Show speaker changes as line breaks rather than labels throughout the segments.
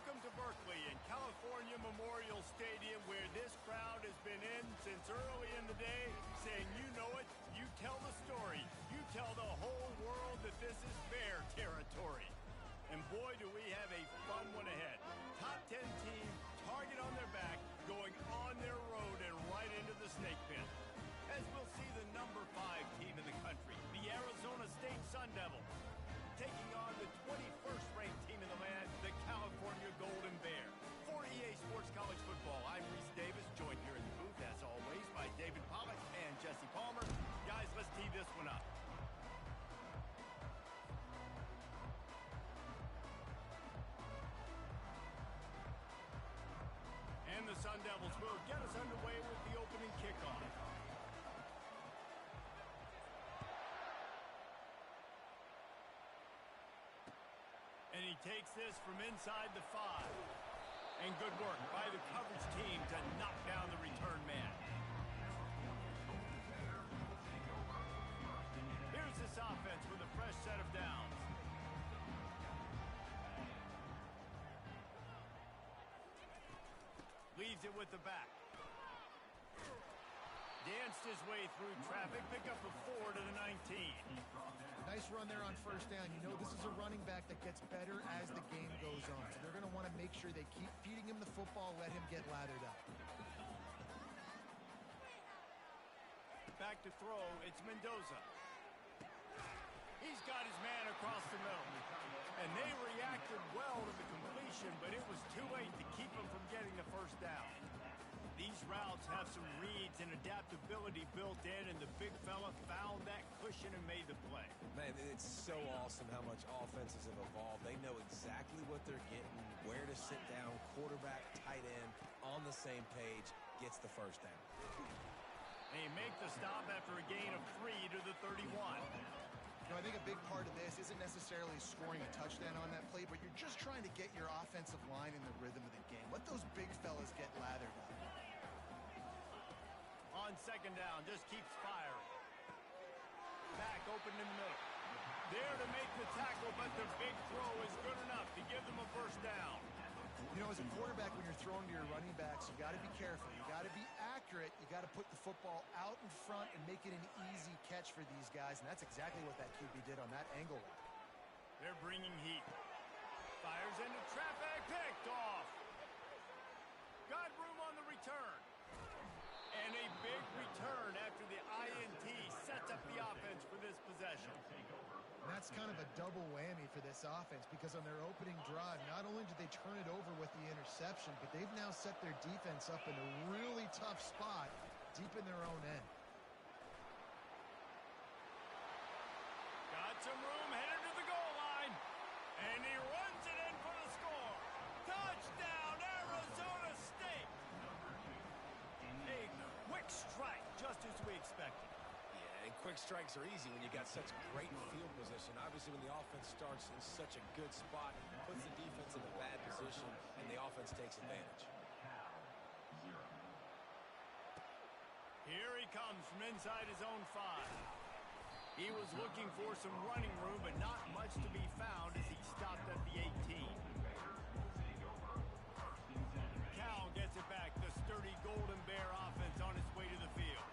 Welcome to Berkeley and California Memorial Stadium, where this crowd has been in since early in the day, saying you know it, you tell the story, you tell the whole world that this is Bear territory. And boy, do we have a fun one ahead. Top 10 team, target on their back, going on their road and right into the snake pit. As we'll see the number 5 team in the country, the Arizona State Sun Devils, taking on the 21st ranked team in the land, the California Golden Bear. For EA Sports College Football, I'm Reese Davis, joined here in the booth, as always, by David Pollack and Jesse Palmer. Guys, let's tee this one up. And the Sun Devils will get us underway with the opening kickoff. And he takes this from inside the 5. And good work by the coverage team to knock down the return man. Here's this offense with a fresh set of downs. Leaves it with the back. Danced his way through traffic, pick up a 4 to the 19.
Nice run there on first down. You know this is a running back that gets better as the game goes on. So they're going to want to make sure they keep feeding him the football, let him get lathered up.
Back to throw, it's Mendoza. He's got his man across the middle. And they reacted well to the completion, but it was too late to keep him from getting the first down. These routes have some reads and adaptability built in, and the big fella found that cushion and made the play.
Man, it's so awesome how much offenses have evolved. They know exactly what they're getting, where to sit down, quarterback, tight end, on the same page, gets the first down.
They make the stop after a gain of 3 to the 31.
You know, I think a big part of this isn't necessarily scoring a touchdown on that play, but you're just trying to get your offensive line in the rhythm of the game. Let those big fellas get lathered up.
On second down, just keeps firing. Back open in the middle. There to make the tackle, but the big throw is good enough to give them a first down.
You know, as a quarterback, when you're throwing to your running backs, you got to be careful. You got to be accurate. You got to put the football out in front and make it an easy catch for these guys, and that's exactly what that QB did on that angle route.
They're bringing heat. Fires into traffic, picked off. Got room on the return. And a big return after the INT sets up the offense for this possession.
And that's kind of a double whammy for this offense, because on their opening drive, not only did they turn it over with the interception, but they've now set their defense up in a really tough spot deep in their own end.
Got some room, headed to the goal line. And he runs it in for the score. Touchdown, Arizona State. A quick strike, just as we expected.
Yeah, and quick strikes are easy when you got such great field position. Obviously, when the offense starts in such a good spot, it puts the defense in a bad position, and the offense takes advantage.
Here he comes from inside his own 5. He was looking for some running room, but not much to be found as he stopped at the 18. Cal gets it back, the sturdy Golden Bear offense on its way to the field.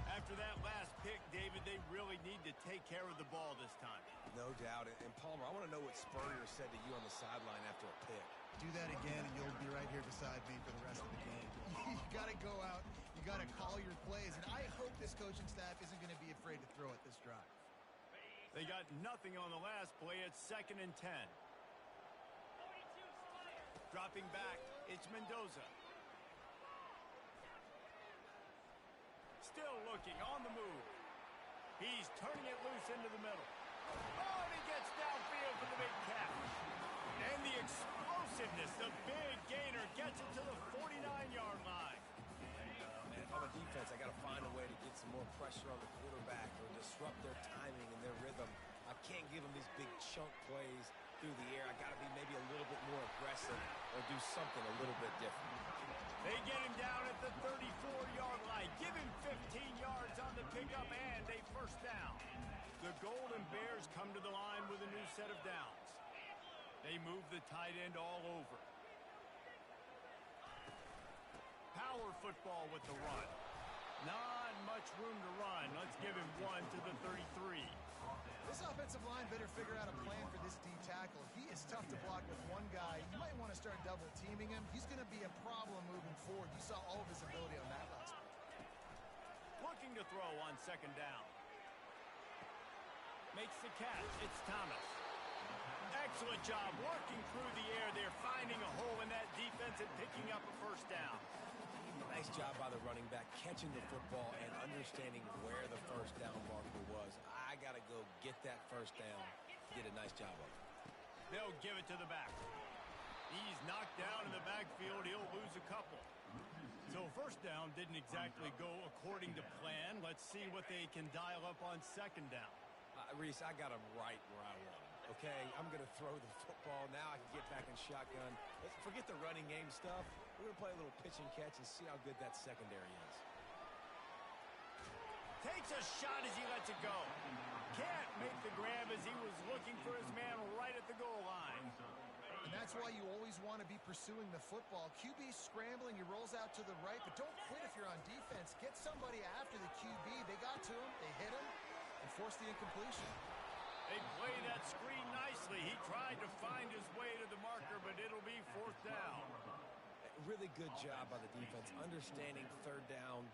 After that last pick, David, they really need to take care of the ball this time.
No doubt. And Palmer, I want to know what Spurrier said to you on the sideline after a pick.
Do that again, and you'll be right here beside me for the rest of the game. You got to go out. You got to call your plays, and I hope this coaching staff isn't going to be afraid to throw it this drive.
They got nothing on the last play. It's 2nd and 10. Dropping back, it's Mendoza. Still looking, on the move. He's turning it loose into the middle. Oh, and he gets downfield for the big catch. And the explosiveness, the big gainer, gets it to the 49-yard line.
Man, if I'm a defense, I got to find a way to get some more pressure on the quarterback or disrupt their timing and their rhythm. I can't give them these big chunk plays through the air. I got to be maybe a little bit more aggressive or do something a little bit different.
They get him down at the 34-yard line. Give him 15 yards on the pickup and a first down. The Golden Bears come to the line with a new set of downs. They move the tight end all over. football with the run. Not much room to run. Let's give him 1 to the 33.
This offensive line better figure out a plan for this D tackle. He is tough to block with one guy. You might want to start double teaming him. He's going to be a problem moving forward. You saw all of his ability on that last one.
Looking to throw on second down. Makes the catch. It's Thomas. Excellent job working through the air there, finding a hole in that defense and picking up a first down.
Nice job by the running back, catching the football and understanding where the first down marker was. I got to go get that first down. Did a nice job of it.
They'll give it to the back. He's knocked down in the backfield. He'll lose a couple. So first down didn't exactly go according to plan. Let's see what they can dial up on second down.
Reese, I got him right where I want him. Okay, I'm going to throw the football. Now I can get back in shotgun. Forget the running game stuff. We're going to play a little pitch and catch and see how good that secondary is.
Takes a shot as he lets it go. Can't make the grab as he was looking for his man right at the goal line.
And that's why you always want to be pursuing the football. QB's scrambling, he rolls out to the right, but don't quit if you're on defense. Get somebody after the QB. They got to him, they hit him, and forced the incompletion.
They play that screen nicely. He tried to find his way to the marker, but it'll be fourth down.
Really good job by the defense, understanding third down.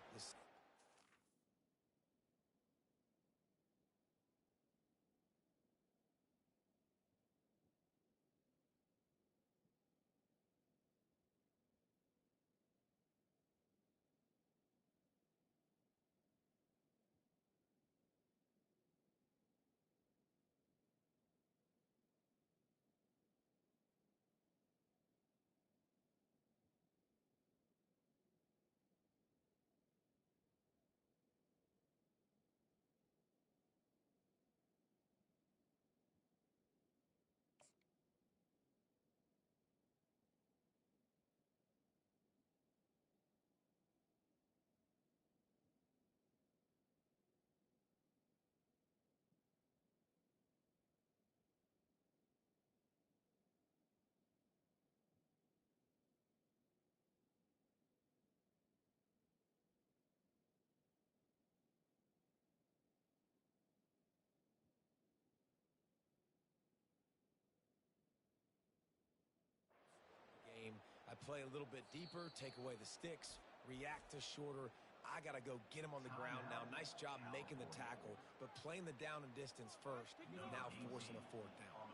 I play a little bit deeper, take away the sticks, react to shorter. I got to go get him on the ground now. Nice job making the tackle, but playing the down and distance first, now forcing a fourth down.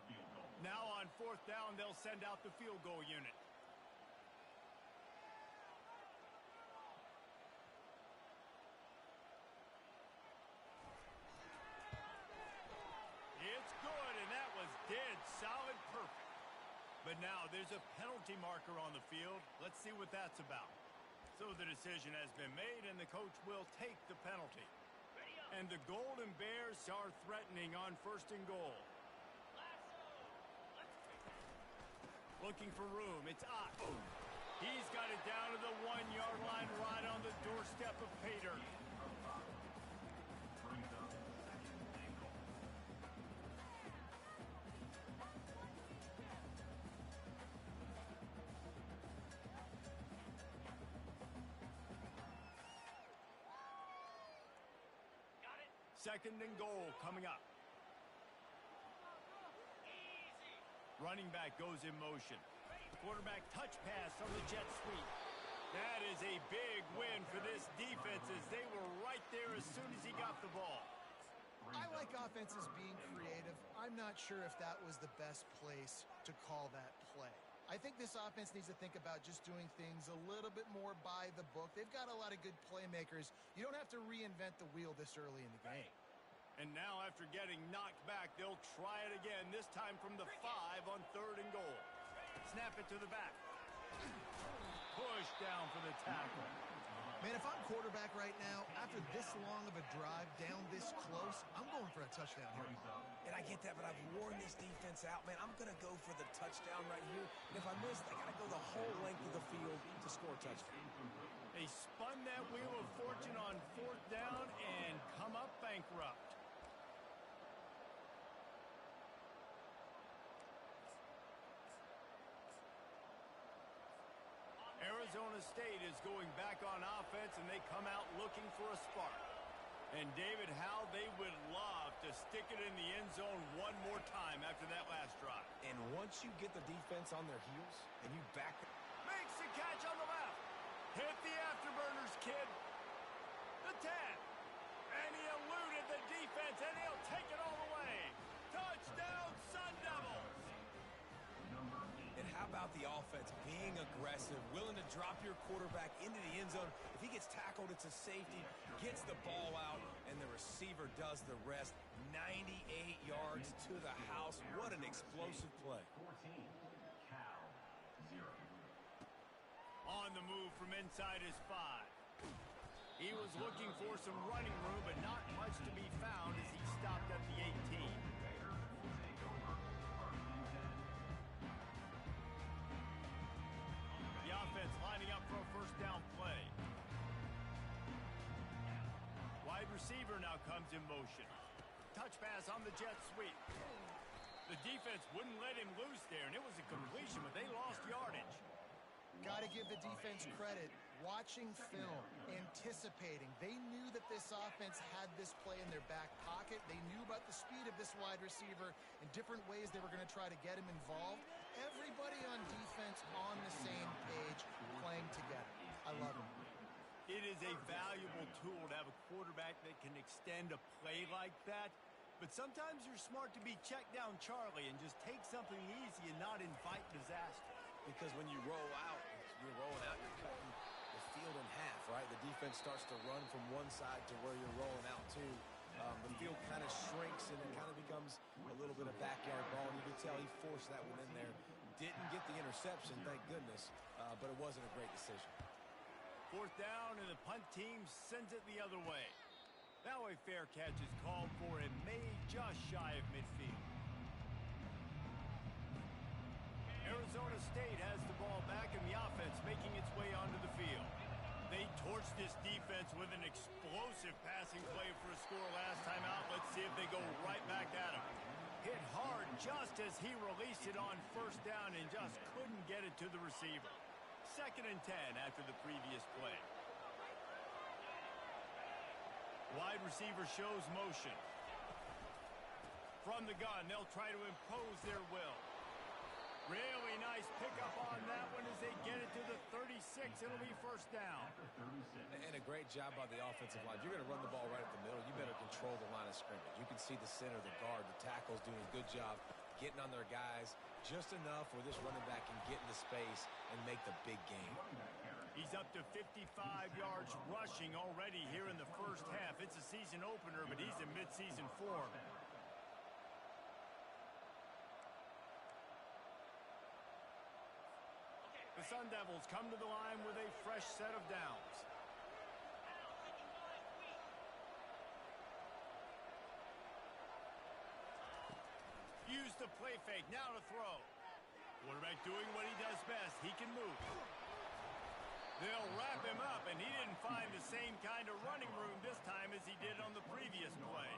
Now on fourth down, they'll send out the field goal unit. It's good, and that was dead solid perfect. But now there's a penalty marker on the field. Let's see what that's about. So the decision has been made, and the coach will take the penalty. And the Golden Bears are threatening on first and goal. Looking for room. It's Ott. He's got it down to the 1-yard line right on the doorstep of Pater. Second and goal coming up. Running back goes in motion. Quarterback touch pass on the jet sweep. That is a big win for this defense as they were right there as soon as he got the ball.
I like offenses being creative. I'm not sure if that was the best place to call that play. I think this offense needs to think about just doing things a little bit more by the book. They've got a lot of good playmakers. You don't have to reinvent the wheel this early in the game.
And now after getting knocked back, they'll try it again, this time from the 5 on third and goal. Snap it to the back. Push down for the tackle.
Man, if I'm quarterback right now, after this long of a drive down this close, I'm going for a touchdown here.
And I get that, but I've worn this defense out. Man, I'm going to go for the touchdown right here. And if I miss, I got to go the whole length of the field to score a touchdown.
They spun that wheel of fortune on fourth down and come up bankrupt. Arizona State is going back on offense, and they come out looking for a spark. And David, how they would love to stick it in the end zone one more time after that last drive.
And once you get the defense on their heels and you back them.
Makes the catch on the left. Hit the afterburners, kid. The 10. And he eluded the defense, and he'll take it all the way. Touchdown, Sun Devils.
And how about the offense being aggressive, willing to drop your quarterback into the end zone? If he gets tackled, it's a safety, gets the ball out, and the receiver does the rest. 98 yards to the house. What an explosive play.
On the move from inside his 5. He was looking for some running room, but not much to be found as he stopped at the 18. The offense lining up for a first down play. Wide receiver now comes in motion. Touch pass on the jet sweep. The defense wouldn't let him loose there, and it was a completion, but they lost yardage.
Got to give the defense credit. Watching film, anticipating. They knew that this offense had this play in their back pocket. They knew about the speed of this wide receiver and different ways they were going to try to get him involved. Everybody on defense on the same page, playing together. I love it.
It is a valuable tool to have a quarterback that can extend a play like that. But sometimes you're smart to be check down Charlie and just take something easy and not invite disaster.
Because when you roll out, you're rolling out, you're cutting the field in half, right? The defense starts to run from one side to where you're rolling out to. The field kind of shrinks and it kind of becomes a little bit of backyard ball. And you can tell he forced that one in there. Didn't get the interception, thank goodness, but it wasn't a great decision.
Fourth down, and the punt team sends it the other way. Now a fair catch is called for and made just shy of midfield. Arizona State has the ball back, and the offense making its way onto the field. They torched this defense with an explosive passing play for a score last time out. Let's see if they go right back at him. Hit hard just as he released it on first down and just couldn't get it to the receiver. 2nd and 10 after the previous play. Wide receiver shows motion. From the gun, they'll try to impose their will. Really nice pickup on that one as they get it to the 36. It'll be first down.
And a great job by the offensive line. You're going to run the ball right at the middle. You better control the line of scrimmage. You can see the center, the guard, the tackles doing a good job getting on their guys just enough where this running back can get into space and make the big game.
He's up to 55 yards rushing already here in the first half. It's a season opener, but he's in midseason form. The Sun Devils come to the line with a fresh set of downs. Use the play fake, now to throw. Quarterback doing what he does best. He can move. They'll wrap him up, and he didn't find the same kind of running room this time as he did on the previous play.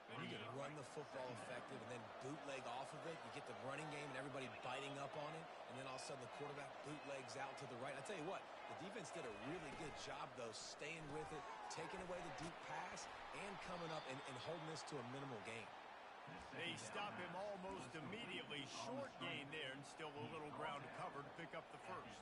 You can run the football effective and then bootleg off of it. You get the running game and everybody biting up on it, and then all of a sudden the quarterback bootlegs out to the right. I tell you what, the defense did a really good job, though, staying with it, taking away the deep pass, and coming up and holding this to a minimal gain.
They stop him almost immediately. Short gain there, and still a little ground to cover to pick up the first.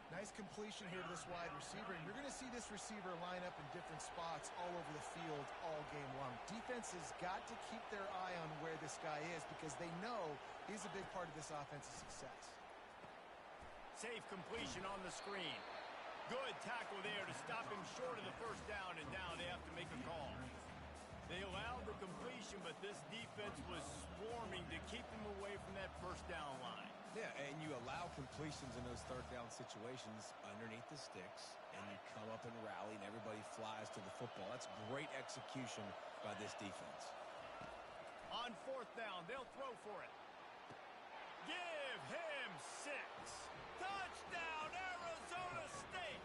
Nice completion here to this wide receiver, and you're going to see this receiver line up in different spots all over the field all game long. Defense has got to keep their eye on where this guy is because they know he's a big part of this offensive success.
Safe completion on the screen. Good tackle there to stop him short of the first down, and now they have to make a call. They allowed the completion, but this defense was swarming to keep him away from that first down line.
Yeah, and you allow completions in those third down situations underneath the sticks, and you come up and rally, and everybody flies to the football. That's great execution by this defense.
On fourth down, they'll throw for it. Give him 6. Touchdown, Arizona State!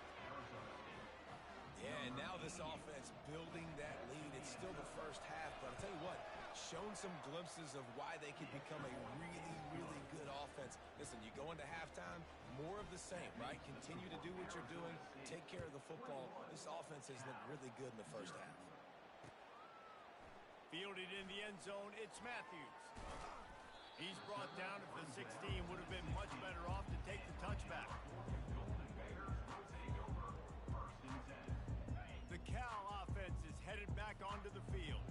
Yeah, and now this offense building that lead. It's still the first half, but I'll tell you what, shown some glimpses of why they could become a really, really good offense. Listen, you go into halftime, more of the same, right? Continue to do what you're doing. Take care of the football. This offense has looked really good in the first half.
Fielded in the end zone, it's Matthews. He's brought down at the 16. Would have been much better off to take the touchback. The Cal offense is headed back onto the field.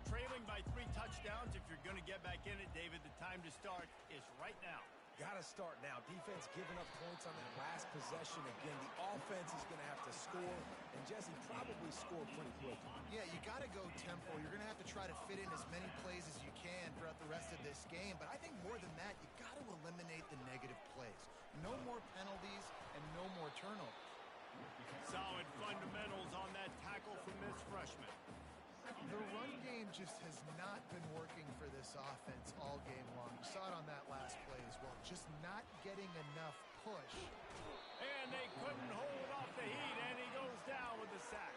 Trailing by 3 touchdowns. If you're going to get back in it, David, the time to start is right now.
Got to start now. Defense giving up points on that last possession. Again, the offense is going to have to score, and Jesse probably score pretty quick.
Yeah, you got to go tempo. You're going to have to try to fit in as many plays as you can throughout the rest of this game. But I think more than that, you got to eliminate the negative plays. No more penalties and no more turnovers.
Solid fundamentals on that tackle from this freshman.
The run game just has not been working for this offense all game long. You saw it on that last play as well. Just not getting enough push.
And they couldn't hold off the heat, and he goes down with the sack.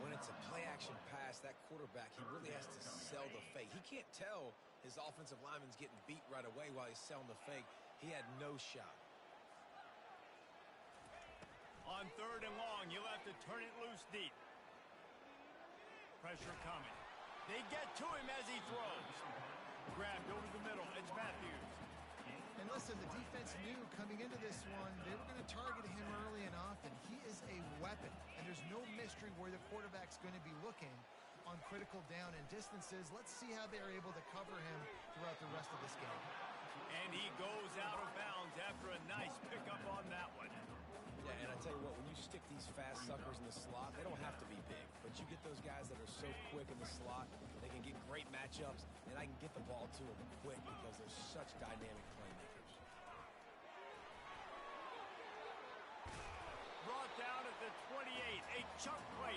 When it's a play-action pass, that quarterback, he really has to sell the fake. He can't tell his offensive lineman's getting beat right away while he's selling the fake. He had no shot.
On 3rd and long, you'll have to turn it loose deep. Pressure coming. They get to him as he throws. Grabbed over the middle. It's Matthews.
And listen, the defense knew coming into this one, they were going to target him early and often. He is a weapon, and there's no mystery where the quarterback's going to be looking on critical down and distances. Let's see how they're able to cover him throughout the rest of this game.
And he goes out of bounds after a nice pickup on that one.
Yeah, and I tell you what, when you stick these fast suckers in the slot, they don't have to be big. But you get those guys that are so quick in the slot, they can get great matchups, and I can get the ball to them quick because they're such dynamic playmakers.
Brought down at the 28. A chunk play,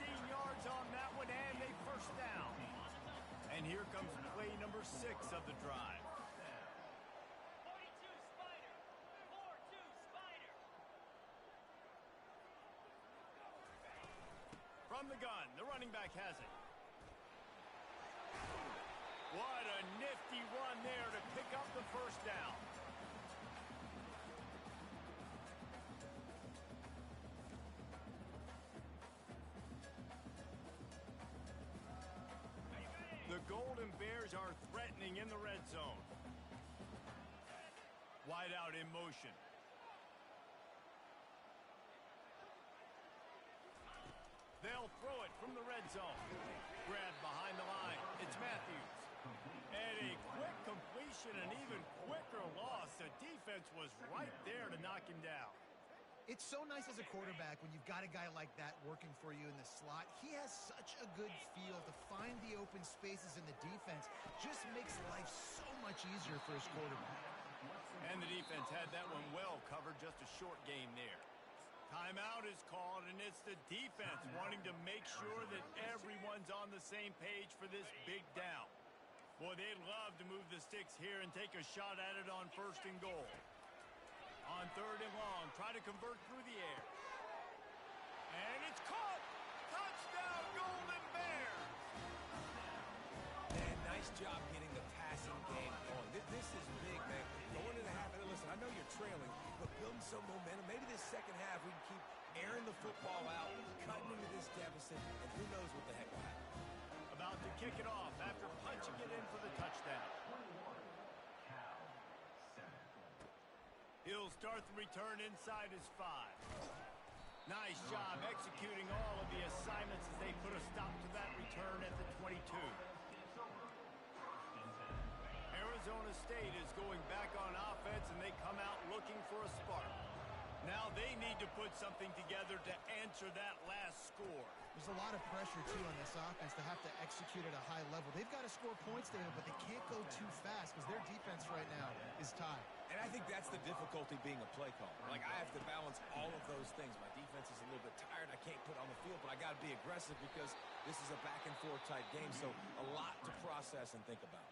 15 yards on that one, and a first down. And here comes play number 6 of the drive. From the gun, the running back has it. What a nifty run there to pick up the first down. The Golden Bears are threatening in the red zone. Wide out in motion. They'll throw it from the red zone. Grabbed behind the line. It's Matthews. And a quick completion, an even quicker loss. The defense was right there to knock him down.
It's so nice as a quarterback when you've got a guy like that working for you in the slot. He has such a good feel to find the open spaces in the defense. Just makes life so much easier for his quarterback.
And the defense had that one well covered. Just a short game there. Timeout is called, and it's the defense wanting to make sure that everyone's on the same page for this big down. Boy, they'd love to move the sticks here and take a shot at it on 1st and goal. On 3rd and long, try to convert through the air. And it's caught! Touchdown, Golden Bears!
And nice job getting the passing game going. This is big, man. Going into half, and listen, I know you're trailing, but building some momentum. Maybe this second half we can keep airing the football out, cutting into this deficit, and who knows what the heck will happen.
About to kick it off after punching it in for the touchdown. He'll start the return inside his 5. Nice job executing all of the assignments as they put a stop to that return at the 22. Arizona State is going back on offense, and they come out looking for a spark. Now they need to put something together to answer that last score.
There's a lot of pressure, too, on this offense to have to execute at a high level. They've got to score points, David, but they can't go too fast because their defense right now is tied.
And I think that's the difficulty being a play caller. Like, I have to balance all of those things. My defense is a little bit tired. I can't put on the field, but I got to be aggressive because this is a back-and-forth type game, so a lot to process and think about.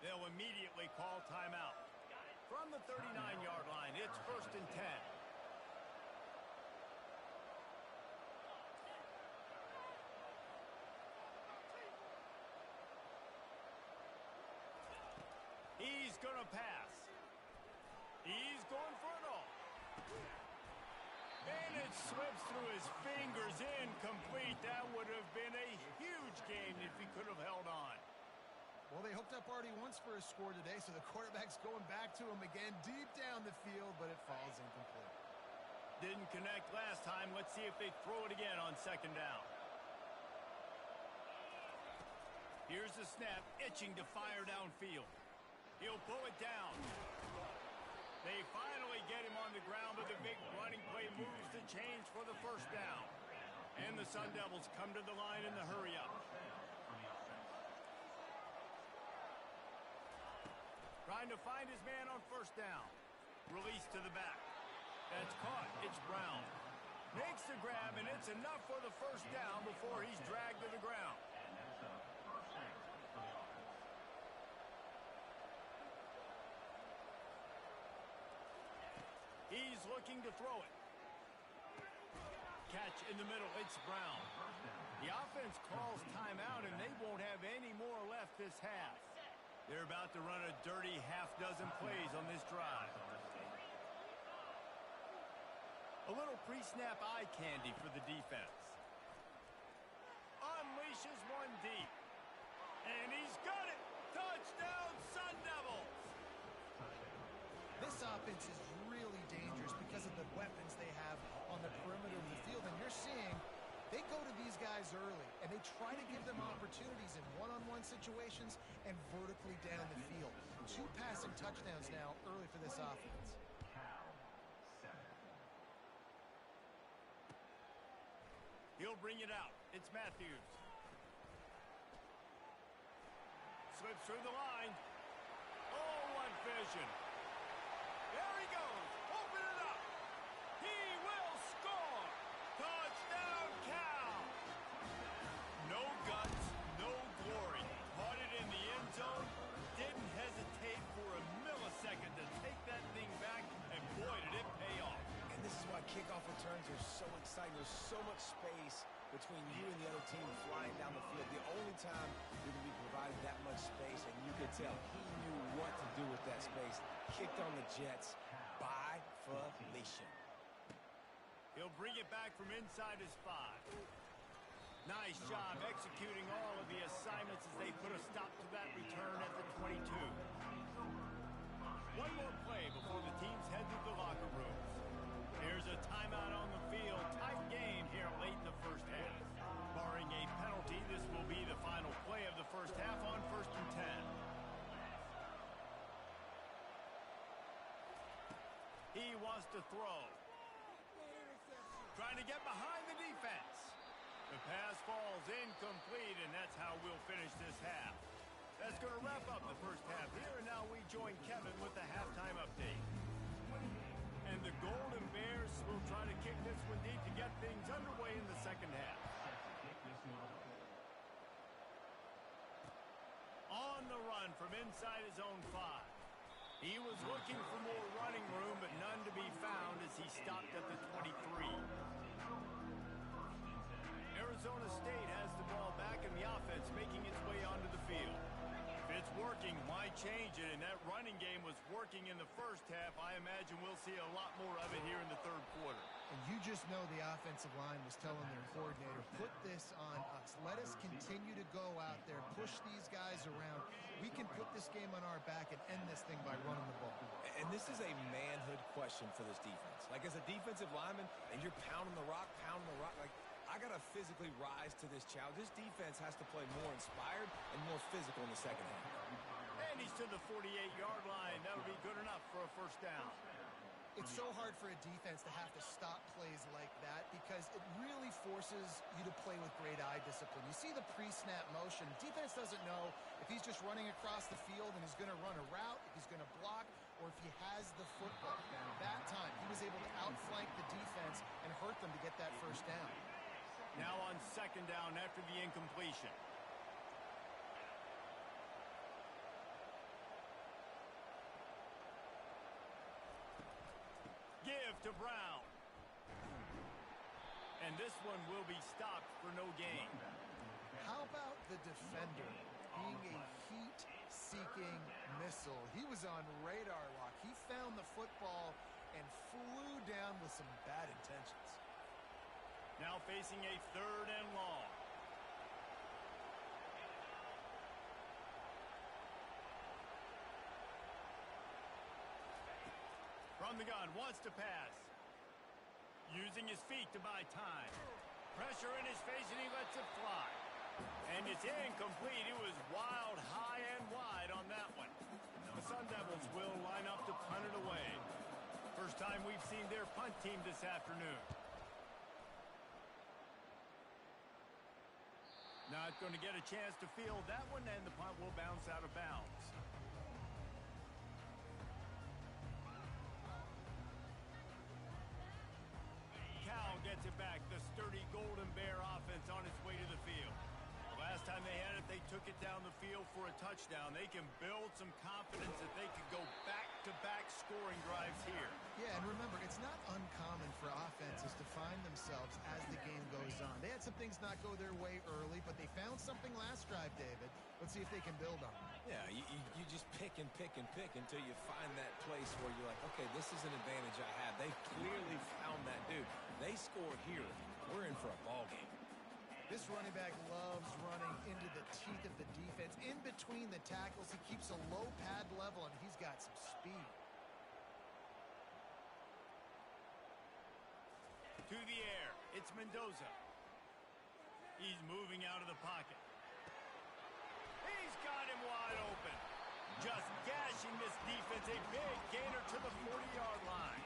They'll immediately call timeout. From the 39-yard line, it's 1st and 10. He's going to pass. He's going for it all. And it slips through his fingers, incomplete. That would have been a huge game if he could have held on.
Well, they hooked up already once for a score today, so the quarterback's going back to him again deep down the field, but it falls incomplete.
Didn't connect last time. Let's see if they throw it again on second down. Here's the snap, itching to fire downfield. He'll pull it down. They finally get him on the ground, but the big running play moves the chains for the first down. And the Sun Devils come to the line in the hurry-up. Trying to find his man on first down. Release to the back. That's caught. It's Brown. Makes the grab, and it's enough for the first down before he's dragged to the ground. He's looking to throw it. Catch in the middle. It's Brown. The offense calls timeout, and they won't have any more left this half. They're about to run a dirty half-dozen plays on this drive. A little pre-snap eye candy for the defense. Unleashes one deep. And he's got it! Touchdown, Sun Devils!
This offense is really dangerous because of the weapons they have on the perimeter of the field. And you're seeing they go to these guys early, and they try to give them opportunities in one-on-one situations and vertically down the field. 2 passing touchdowns now early for this offense.
He'll bring it out. It's Matthews. Slips through the line. Oh, what vision. There he goes. Open it up. He will score. Touchdown, Cal. No guts, no glory. Caught it in the end zone. Didn't hesitate for a millisecond to take that thing back. And boy, did it pay off.
And this is why kickoff returns are so exciting. There's so much space between you and the other team flying down the field. The only time you're going to be provided that much space, and you could tell he knew what to do with that space. Kicked on the Jets by Felicia.
He'll bring it back from inside his 5. Nice job executing all of the assignments as they put a stop to that return at the 22. One more play before the teams head to the locker rooms. Here's a timeout on the field. Tight game here late in the first half. Barring a penalty, this will be the final play of the first half on 1st and 10. He wants to throw. Trying to get behind the defense. The pass falls incomplete, and that's how we'll finish this half. That's going to wrap up the first half here, and now we join Kevin with the halftime update. And the Golden Bears will try to kick this one deep to get things underway in the second half. On the run from inside his own 5. He was looking for more running room, but none to be found as he stopped at the 23. Arizona State has the ball back in the offense, making its way onto the field. If it's working, why change it? And that running game was working in the first half. I imagine we'll see a lot more of it here in the third quarter.
And you just know the offensive line was telling their coordinator, put this on us. Let us continue to go out there, push these guys around. We can put this game on our back and end this thing by running the ball.
And this is a manhood question for this defense. Like, as a defensive lineman, and you're pounding the rock, like, I got to physically rise to this challenge. This defense has to play more inspired and more physical in the second half.
And he's to the 48-yard line. That would be good enough for a first down.
It's so hard for a defense to have to stop plays like that because it really forces you to play with great eye discipline. You see the pre-snap motion. Defense doesn't know if he's just running across the field and he's going to run a route, if he's going to block, or if he has the football. That time, he was able to outflank the defense and hurt them to get that first down.
Now on second down after the incompletion. Give to Brown. And this one will be stopped for no gain.
How about the defender being a heat seeking missile. He was on radar lock. He found the football and flew down with some bad intentions.
Now facing a 3rd and long. From the gun, wants to pass. Using his feet to buy time. Pressure in his face, and he lets it fly. And it's incomplete. It was wild, high and wide on that one. The Sun Devils will line up to punt it away. First time we've seen their punt team this afternoon. Not going to get a chance to field that one, and the punt will bounce out of bounds. Cal gets it back. The sturdy Golden Bear offense on its way to the field. Last time they had it, they took it down the field for a touchdown. They can build some confidence that they could go back-to-back scoring drives here.
Yeah, and remember, it's not uncommon for offenses to find themselves as the game goes on. They had some things not go their way early, but they found something last drive, David. Let's see if they can build on it.
Yeah, you just pick and pick and pick until you find that place where you're like, okay, this is an advantage I have. They clearly found that dude. They score here. We're in for a ball game.
This running back loves running into the teeth of the defense. In between the tackles, he keeps a low pad level, and he's got some speed.
To the air, it's Mendoza. He's moving out of the pocket. He's got him wide open. Just gashing this defense. A big gainer to the 40-yard line.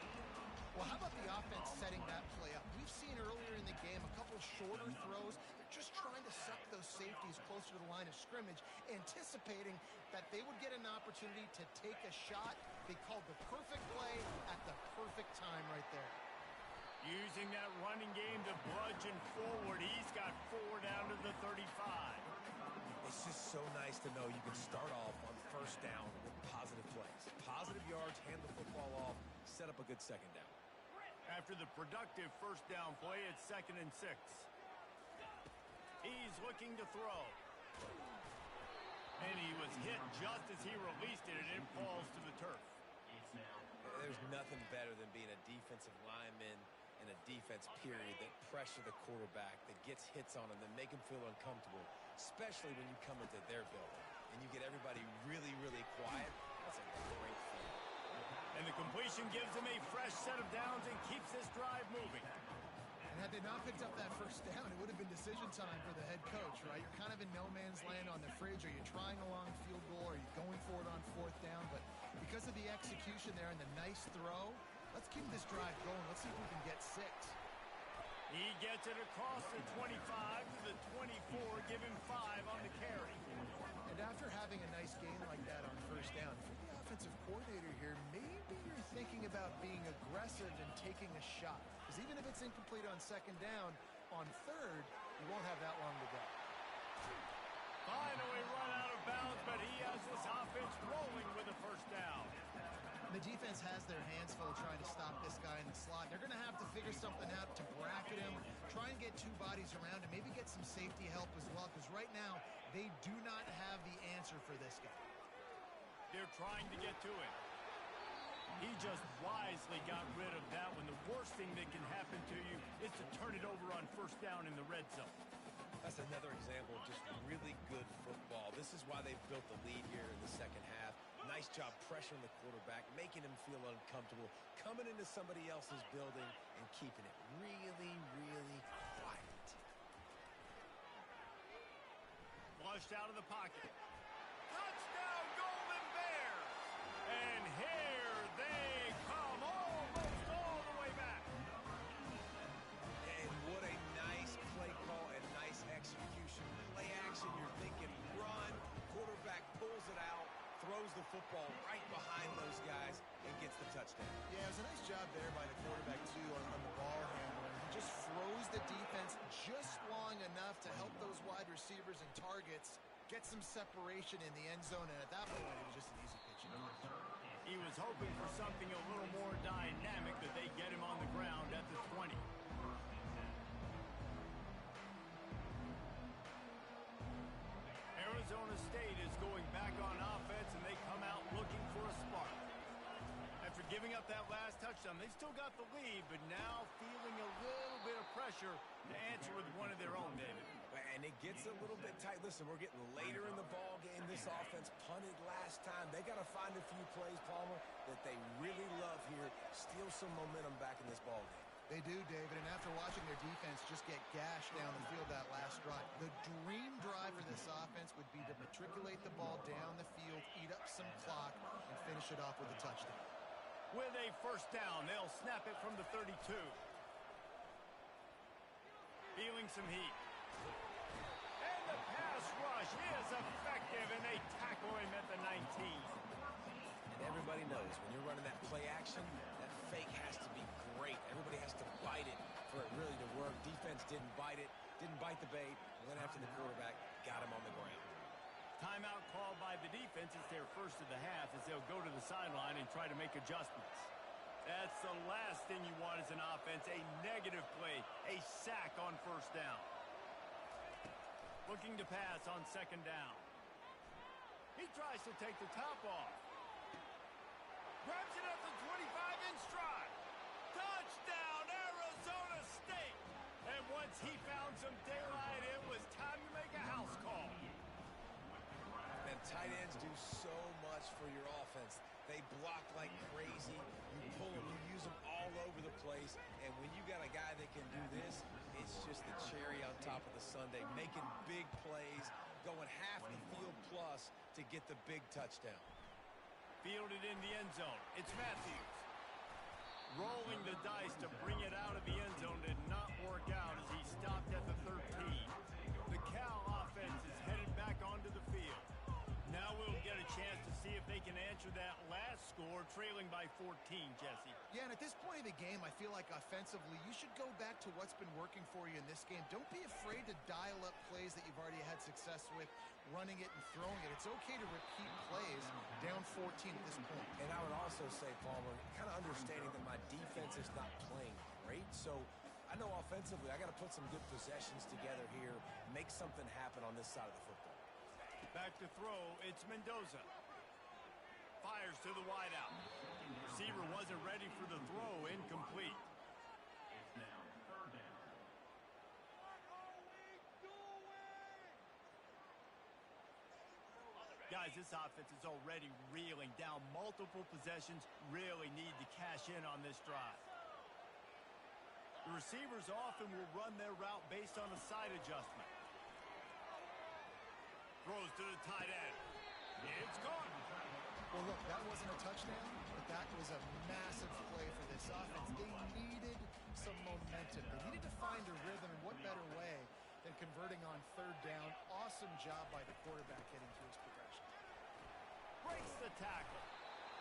Well, how about the offense setting that play up? We've seen earlier in the game a couple shorter throws. They're just trying to suck those safeties closer to the line of scrimmage, anticipating that they would get an opportunity to take a shot. They called the perfect play at the perfect time right there.
Using that running game to bludgeon forward. He's got 4 down to the 35.
It's just so nice to know you can start off on first down with positive plays. Positive yards, hand the football off, set up a good second down.
After the productive first down play, it's 2nd and 6. He's looking to throw. And he was hit just as he released it, and it falls to the turf.
There's nothing better than being a defensive lineman in a defense period that pressure the quarterback, that gets hits on him, that make him feel uncomfortable, especially when you come into their building and you get everybody really, really quiet. That's a great feeling.
And the completion gives him a fresh set of downs and keeps this drive moving.
And had they not picked up that first down, it would have been decision time for the head coach, right? You're kind of in no man's land on the fridge. Are you trying a long field goal? Are you going for it on 4th down? But because of the execution there and the nice throw, let's keep this drive going. Let's see if we can get 6.
He gets it across the 25 to the 24, give him 5 on the carry.
And after having a nice game like that on first down, if you're the offensive coordinator here, maybe you're thinking about being aggressive and taking a shot. Because even if it's incomplete on 2nd down, on 3rd, you won't have that long to go.
Finally run out of bounds, but he has this offense rolling with a first down.
The defense has their hands full trying to stop this guy in the slot. They're going to have to figure something out to bracket him, try and get 2 bodies around him, maybe get some safety help as well, because right now they do not have the answer for this guy.
They're trying to get to him. He just wisely got rid of that one. The worst thing that can happen to you is to turn it over on first down in the red zone.
That's another example of just really good football. This is why they've built the lead here in the second half. Nice job pressuring the quarterback, making him feel uncomfortable, coming into somebody else's building and keeping it really, really quiet.
Flushed out of the pocket. Touchdown, Golden Bears! And here they come, almost all the way back.
And what a nice play call and nice execution. Play action, you're thinking run, quarterback pulls it out, throws the football right behind those guys and gets the touchdown.
Yeah, it was a nice job there by the quarterback, too, on the ball handling. He just froze the defense just long enough to help those wide receivers and targets get some separation in the end zone, and at that point, it was just an easy pitch.
He was hoping for something a little more dynamic, that they get him on the ground at the 20. Arizona State is going back on offense. Giving up that last touchdown. They still got the lead, but now feeling a little bit of pressure to answer with one of their own, David.
And it gets a little bit tight. Listen, we're getting later in the ball game. This offense punted last time. They got to find a few plays, Palmer, that they really love here. Steal some momentum back in this ball game.
They do, David, and after watching their defense just get gashed down the field that last drive, the dream drive for this offense would be to matriculate the ball down the field, eat up some clock, and finish it off with a touchdown.
With a first down, they'll snap it from the 32. Feeling some heat. And the pass rush is effective, and they tackle him at the 19.
And everybody knows when you're running that play action, that fake has to be great. Everybody has to bite it for it really to work. Defense didn't bite it, didn't bite the bait, went after the quarterback, got him on the ground.
Timeout called by the defense. It's their first of the half as they'll go to the sideline and try to make adjustments. That's the last thing you want as an offense, a negative play, a sack on first down. Looking to pass on second down. He tries to take the top off. Grabs it at the 25 in stride. Touchdown, Arizona State! And once he found some daylight, it was time to make a house call.
And tight ends do so much for your offense. They block like crazy. You pull them, you use them all over the place. And when you got a guy that can do this, it's just the cherry on top of the sundae. Making big plays, going half the field plus to get the big touchdown.
Fielded in the end zone. It's Matthews. Rolling the dice to bring it out of the end zone did not work out as he stopped at the 13. The Cal offense is headed back onto the field. Now we'll get a chance to see if they can answer that last score, trailing by 14, Jesse.
Yeah, and at this point of the game, I feel like offensively, you should go back to what's been working for you in this game. Don't be afraid to dial up plays that you've already had success with, running it and throwing it. It's okay to repeat plays down 14 at this point.
And I would also say, Palmer, kind of understanding that my defense is not playing great, so I know offensively I got to put some good possessions together here, make something happen on this side of the football.
Back to throw, it's Mendoza. Fires to the wideout. Receiver wasn't ready for the throw, incomplete.
It's now third down.
Guys, this offense is already reeling down multiple possessions, really need to cash in on this drive. The receivers often will run their route based on a side adjustment. Throws to the tight end. It's gone.
Well, look, that wasn't a touchdown, but that was a massive play for this offense. They needed some momentum. They needed to find a rhythm, and what better way than converting on third down. Awesome job by the quarterback getting to his progression.
Breaks the tackle.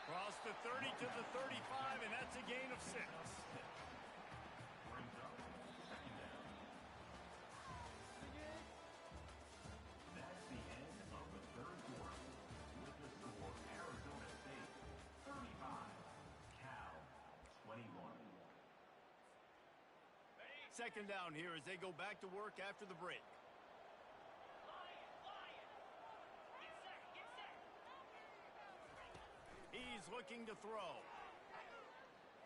Cross the 30 to the 35, and that's a gain of 6.
Brings up second down. That's the end of the third quarter. With the score, Arizona State 35, Cal 21.
Second down here as they go back to work after the break. He's looking to throw.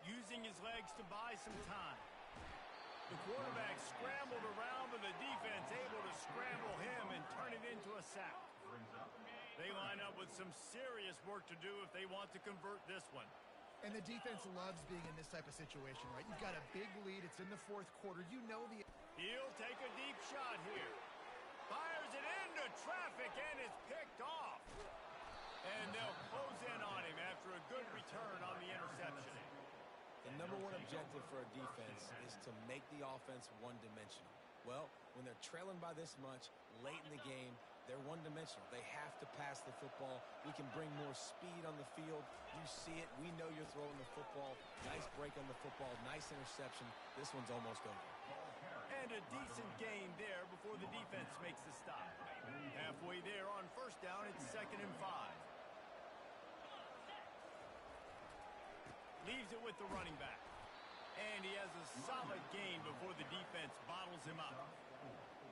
Using his legs to buy some time. The quarterback scrambled around, but the defense able to scramble him and turn it into a sack. They line up with some serious work to do if they want to convert this one.
And the defense loves being in this type of situation, right? You've got a big lead. It's in the fourth quarter. You know the...
He'll take a deep shot here. Fires it into traffic, and it's picked off. And they'll close in on him after a good return on the interception.
The number one objective for a defense is to make the offense one-dimensional. Well, when they're trailing by this much, late in the game, they're one-dimensional. They have to pass the football. We can bring more speed on the field. You see it. We know you're throwing the football. Nice break on the football. Nice interception. This one's almost over.
And a decent gain there before the defense makes the stop. Halfway there on first down, it's 2nd and 5. Leaves it with the running back. And he has a solid gain before the defense bottles him up.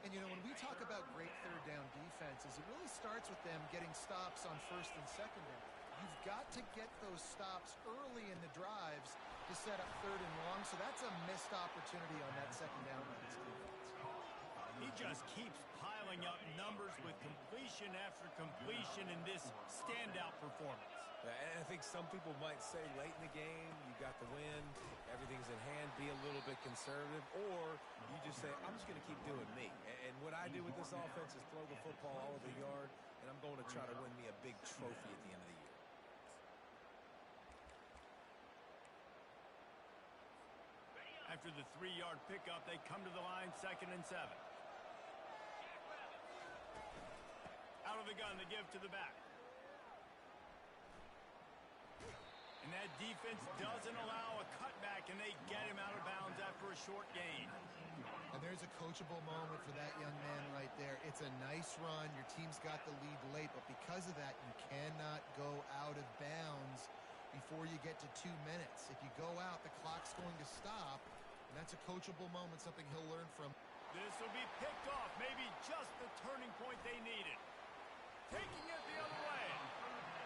And, you know, when we talk about great third down defenses, it really starts with them getting stops on first and second down. You've got to get those stops early in the drives to set up 3rd and long, so that's a missed opportunity on that 2nd down by this defense.
He just keeps piling up numbers with completion after completion in this standout performance.
And I think some people might say late in the game, you got the win, everything's in hand, be a little bit conservative, or you just say, I'm just going to keep doing me. And what I do with this offense is throw the football all over the yard, and I'm going to try to win me a big trophy at the end of the year.
After the 3-yard pickup, they come to the line 2nd and 7. Out of the gun, they give to the back. And that defense doesn't allow a cutback, and they get him out of bounds after a short gain.
And there's a coachable moment for that young man right there. It's a nice run. Your team's got the lead late, but because of that, you cannot go out of bounds before you get to 2 minutes. If you go out, the clock's going to stop, and that's a coachable moment, something he'll learn from.
This will be picked off, maybe just the turning point they needed. Taking it the other way.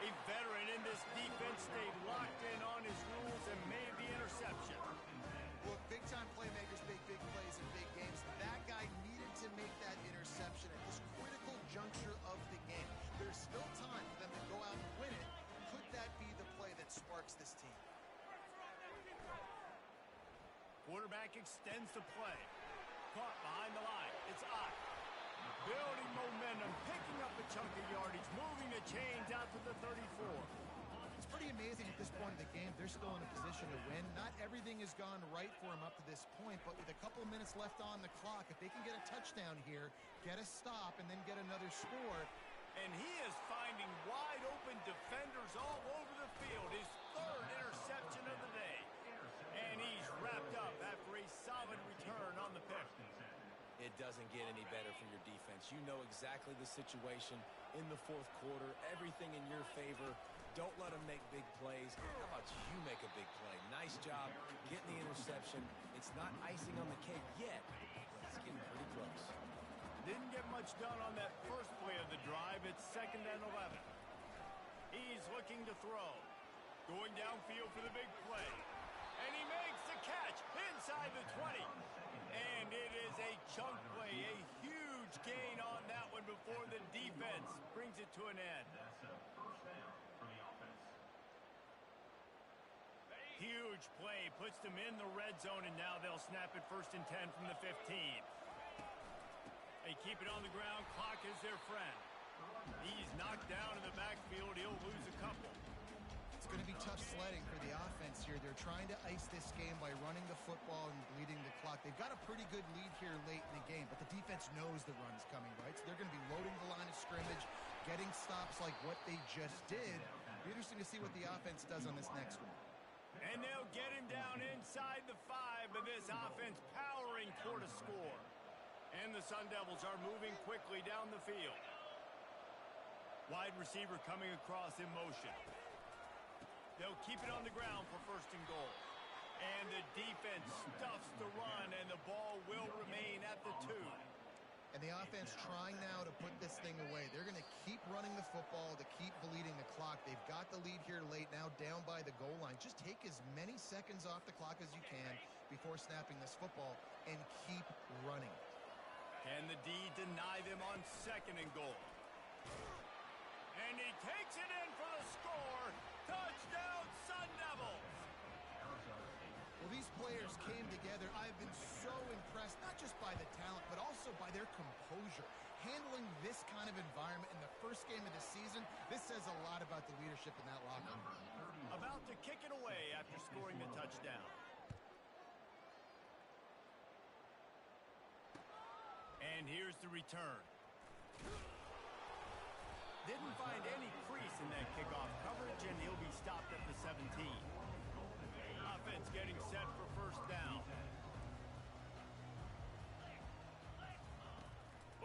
A veteran in this defense stayed locked in on his rules and made the interception.
Look, big-time playmakers make big plays in big games. That guy needed to make that interception at this critical juncture of the game. There's still time for them to go out and win it. Could that be the play that sparks this team?
Quarterback extends the play. Caught behind the line. It's Ott. Building momentum, picking up a chunk of yardage, moving the chains out to the 34.
It's pretty amazing at this point of the game. They're still in a position to win. Not everything has gone right for them up to this point, but with a couple minutes left on the clock, if they can get a touchdown here, get a stop, and then get another score.
And he is finding wide open defenders all over the field. His 3rd interception of the day. And he's wrapped up after a solid return on the pick.
It doesn't get any better for your defense. You know exactly the situation in the 4th quarter. Everything in your favor. Don't let them make big plays. How about you make a big play? Nice job getting the interception. It's not icing on the cake yet, but it's getting pretty close.
Didn't get much done on that first play of the drive. It's 2nd and 11. He's looking to throw. Going downfield for the big play. And he makes the catch inside the 20. And it is a chunk play, a huge gain on that one before the defense brings it to an end.
That's a first down for the offense.
Huge play, puts them in the red zone, and now they'll snap it 1st and 10 from the 15. They keep it on the ground, clock is their friend. He's knocked down in the backfield, he'll lose a couple.
It's going to be tough sledding for the offense here. They're trying to ice this game by running the football and bleeding the clock. They've got a pretty good lead here late in the game, but the defense knows the run's coming, right? So they're going to be loading the line of scrimmage, getting stops like what they just did. Be interesting to see what the offense does on this next one.
And they'll get him down inside the 5, but this offense powering toward a score. And the Sun Devils are moving quickly down the field. Wide receiver coming across in motion. They'll keep it on the ground for 1st and goal. And the defense stuffs the run, and the ball will remain at the 2.
And the offense trying now to put this thing away. They're going to keep running the football to keep bleeding the clock. They've got the lead here late, now down by the goal line. Just take as many seconds off the clock as you can before snapping this football and keep running.
Can the D deny them on 2nd and goal? And he takes it in for the score. Touchdown, Sun Devils!
Well, these players came together. I've been so impressed, not just by the talent, but also by their composure. Handling this kind of environment in the first game of the season, this says a lot about the leadership in that locker room.
About to kick it away after scoring the touchdown. And here's the return. Didn't find any crease in that kickoff coverage, and he'll be stopped at the 17. Offense getting set for 1st down.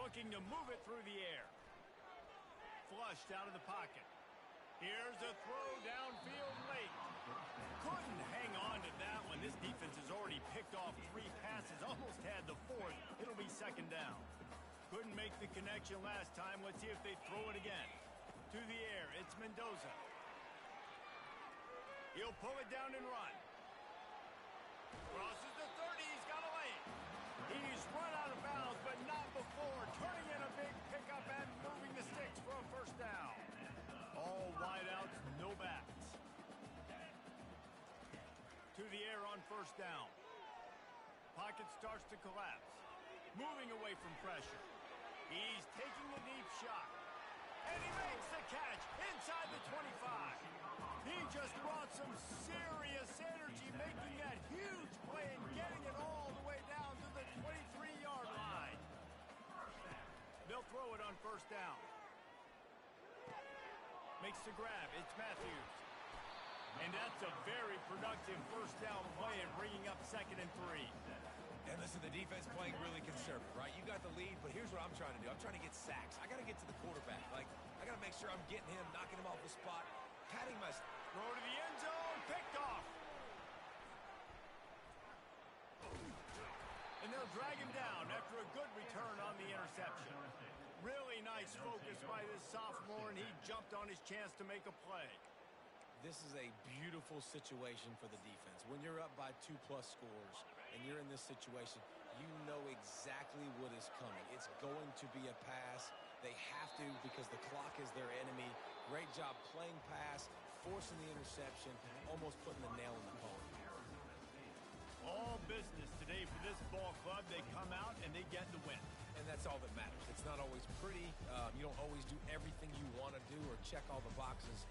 Looking to move it through the air. Flushed out of the pocket. Here's a throw downfield late. Couldn't hang on to that one. This defense has already picked off 3 passes, almost had the 4th. It'll be 2nd down. Couldn't make the connection last time. Let's see if they throw it again. To the air, it's Mendoza. He'll pull it down and run. Crosses the 30. He's got to lay it. He's run out of bounds, but not before turning in a big pickup and moving the sticks for a first down. All wideouts, no backs. To the air on first down. Pocket starts to collapse. Moving away from pressure. He's taking the deep shot. And he makes the catch inside the 25. He just brought some serious energy, making that huge play and getting it all the way down to the 23-yard line. They'll throw it on first down. Makes the grab. It's Matthews. And that's a very productive first down play and bringing up 2nd and 3.
And listen, the defense playing really conservative, right? You got the lead, but here's what I'm trying to do. I'm trying to get sacks. I got to get to the quarterback. Like, I got to make sure I'm getting him, knocking him off the spot, patting my...
Throw to the end zone, picked off. And they'll drag him down after a good return on the interception. Really nice focus by this sophomore, and he jumped on his chance to make a play.
This is a beautiful situation for the defense. When you're up by 2+ scores and you're in this situation, you know exactly what is coming. It's going to be a pass. They have to because the clock is their enemy. Great job playing pass, forcing the interception, almost putting the nail in the coffin.
All business today for this ball club. They come out and they get the win.
And that's all that matters. It's not always pretty. You don't always do everything you want to do or check all the boxes.